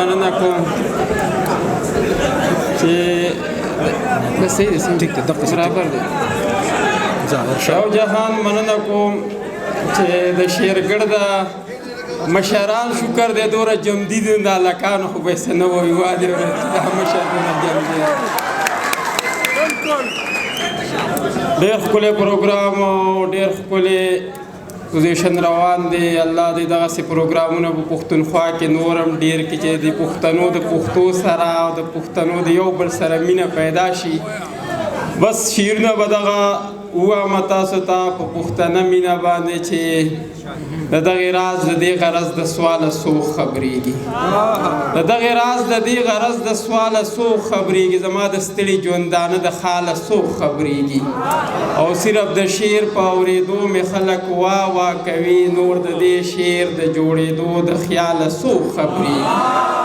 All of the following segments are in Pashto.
مننه کوم چې بس صحیح دی ټیک دی دغه برابر دی شاو جهان مننه کوم چې د شیرګړ د مشران شکر دی دوره جمدي دي د هلکانو خو به یې څه نه وایي وادي دا مشرونه جمدي ډېر ښکلی پروګرام او ډېر ښکلی پوزیشن روان دی. الله دې دغسې پروګرامونه په پښتونخوا کې نور هم ډېر کړي چې د پښتنو د پښتو سره او د پښتنو د یو بل سره مینه پیدا شي. بس شعرونه به دغه ووایم تاسو ته په پښتنه مینه باندې چې د دغې راز د دې غرض د سواله څوک خبرېږي د دغې راز د دې غرض د سواله څوک خبرېږي زما د ستړي ژوندانه د خاله څوک خبرېږي او صرف د شعر په اورېدو مې خلک وا وا کوي نور د دې شعر د جوړېدو د خیاله څوک خبرېږي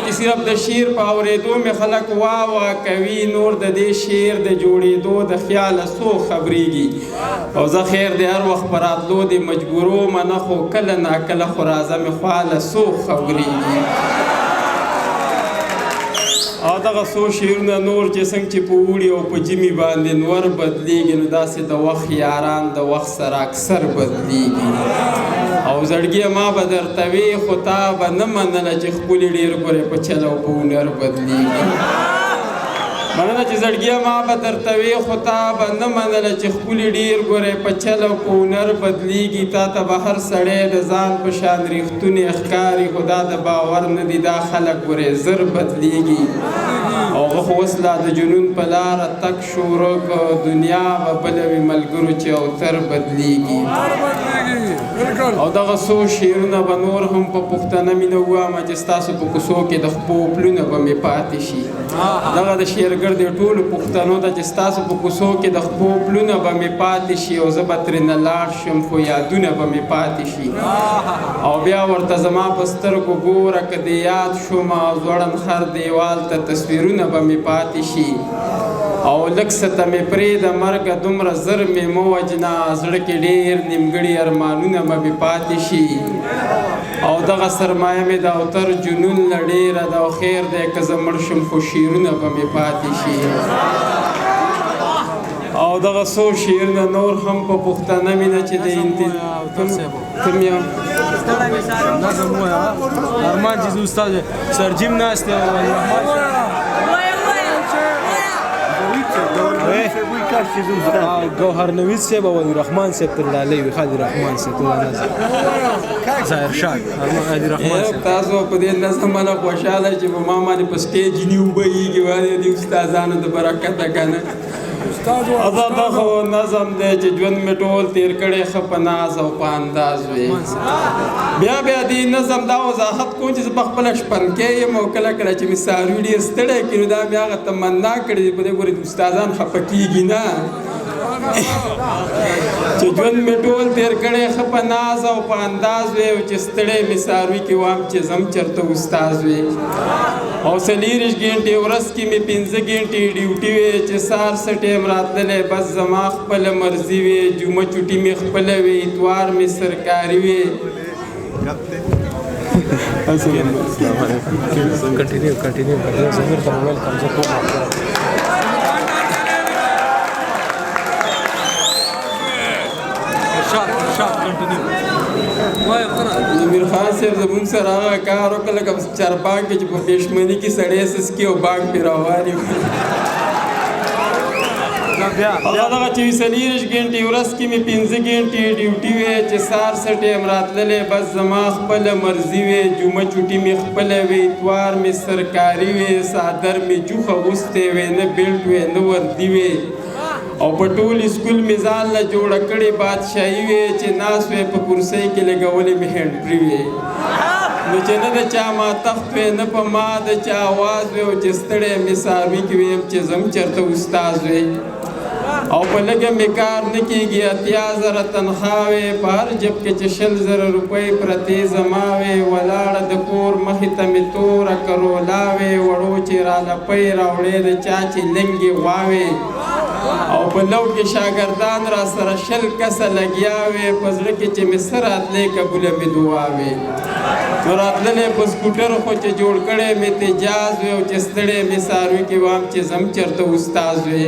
چې صرف د شعر په اورېدو مې خلک وا وا کوي نور د دې شعر د جوړېدو د خیاله څوک خبرېږي او زه خیر د هر وخت په راتلو د مجبورو منه خو کله ناکله خو راځه مې خواله څوک خبرېږي او دغه څو شعرونه نور چې څنګه چې په اوړي او په ژمي باندې نور بدلیږي نو داسې د وخت یاران د وخت سره اکثر بدلیږي او زړګیه ما به درته وي خو تا به نه منله چې ښکلي ډېر ګورې په چل او په هنر بدلیږي مننه چې زړګیه ما به درته وي خو تا به نه منله چې ښکلي ډېر ګورې په چل او په هنر بدلیږي تا ته به هر سړی د ځان په شان ریښتونې ښکاري خو دا د باور نه دي دا خلک ګورې زر بدلیږي او هغه خو اوس لا د جنون په لاره تک شروع کړه دنیا به بله وي ملګرو چې اوتر بدلیږي او دغه څو شعرونه به نور هم په پښتنه مینه ووایم چې ستاسو په کوڅو کې د خپو پلونه به مې پاتې شي دغه د شعرګړ د ټولو پښتنو ته چې ستاسو په کوڅو کې د خپو پلونه به مې پاتې شي او زه به ترېنه لاړ شم خو یادونه به مې پاتې شي او بیا ورته زما په سترګو ګوره که دې یاد شوم او ځوړند خر دیوال ته تصویرونه به مې پاتې شي او لږ څه ته مې پرېږده مرګه دومره زر مې مه وژنه زړه کې ډېر نیمګړي ارمانونه به مې پاتې شي او دغه سرمایه مې د اوتر جنون نه ډېره ده او خیر دی که زه مړ شم خو شعرونه به مې پاتې شي او دغه څو شعرونه نور هم په پښتنه مینه چې د کوم یو نظم ووایه ارمان چې زه استاد سرجیم ناست دی گوهر نوید صاحب او علی رحمان صاحب تر لالی وي خالد رحمان صاحب ته ظاهر شاه علی رحمان صاحب تاسو په دې نظم باندې خوشاله چې په ما باندې په سټیج نیو بهیږي وایي د استادانو د برکته کنه دا خو نظم دی چې ژوند مې ټول تیر کړی ښه په ناز او په انداز وي بیا دې نظم دا وضاحت کوم چې زه په خپله شپنکی یم او کله کله چې مې څاروي ډېر ستړی کړي نو دا مې هغه تمنا کړې په دې ګورې استادان خفه کېږي نه چې ژوند مې ټول تیر کړی ښه په ناز او په انداز وي او چې ستړی مې څاروي کې وام چې ځم چېرته استاز وي او 40 ګنټې ورځ کې مې 15 ګنټې ډیوټي وي چې سهار څه ټایم راتللی بس زما خپله مرضي وي جمعه چوټي مې خپله وي اتوار مې سرکاري وي امیر خان صاحب زموږ سره هغه کار وکړه لکه چارباغ کې چې په پېشمني کې سړی سسکي او باغ پې راوالي هغه دغه چې 40 ګنټې ورځ کې مې 15 ګنټې ډیوټي وی چې سهار څه ټایم راتللی بس زما خپله مرضي وي جمعه چوټي مې خپله وي اتوار مې سرکاري وي څادر مې جوخ اغوستی وی نه بیلټ وی نه وردي وي او په ټول سکول مې ځان له جوړه کړې بادشاهي وې چې ناست وې په کرسۍ کې لګولې مې هینډري وې نو چې نه د چا ما تخت وې نه په ما د چا آواز وې او چې ستړی مې څاروي کې ویم چې ځم چېرته استاز وې او په لږه مې کار نه کېږي 80,000 تنخوا وې په هر جب کې چې 100,000 روپۍ پرتې زما وې ولاړه د کور مخې ته مې توره کرولا وې وړو چې رالپۍ راوړې د چا چې لنګې غوا وې او په لو کې شاګردان را سره 20 کسه لګیا وې په زړه کې چې مې څه راتلې قبوله مې دعا وې نو راتللی په سکوټر خو چې جوړ کړی مې تجاز وې او چې ستړی مې څاروي کې وام چې زم چېرته استاز وې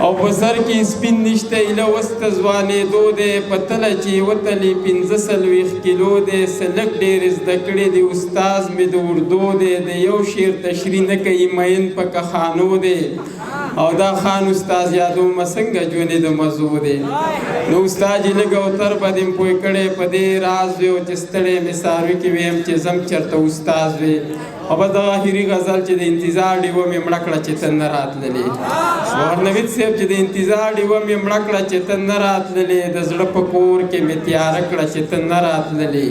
او په سر کې سپین نشته ایله وسته ځوانېدو دی په تله چې وتلي 45 کیلو دی څه لږ ډېر زده کړي دی استاز مې د اردو دی د یو شعر تشریح نه کوي مین په کخانو دی او دا خان استاد یادومه څنګه ژوندې د مزو دی نو استاد یې لږ اوتر به دې م پوه کړی په دې راز وې او چې ستړی مې څاروي کې ویم چې زم چېرته استاز وې او بس دغه اخري غزل چې د انتظار ډیوه مې مړه کړه چې ته نه راتللې ورنوید صاحب چې د انتظار ډیوه مې مړه کړه چې ته نه راتللې د زړه په کور کې مې تیاره کړه چې ته نه راتللې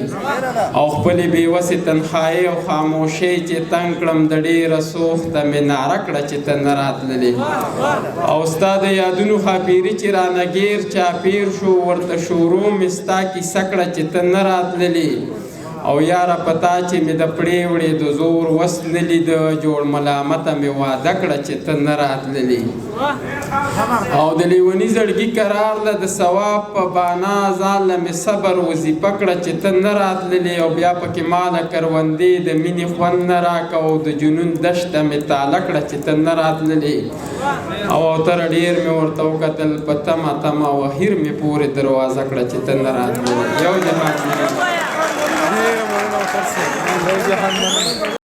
او خپلې بېوسې تنخایۍ او خاموشۍ چې تنګ کړم د ډېره سوخته مې ناره کړه چې ته نه راتللې او ستا د یادونو خاپیري چې رانه ګیر چاپیر شو ورته شروع مې ستا کیسه کړه چې ته نه راتللې او یاره پتا چې مې د پړې وړې د زور وس نه لیده جوړ ملامته مې واده کړه چې ته نه راتللې او د لیوني زړګي قرار له د ثواب په بانا ځان له مې صبر وظیفه کړه چې ته نه راتللې او بیا پکې ماله کروندې د مینې خوند نه راکه او د جنون دشته مې تاله کړه چې ته نه راتللې او اوتره ډېر مې ورته وکتل په تمه تمه او اخر مې پورې دروازه کړه چې ته نه راتللې یو جهان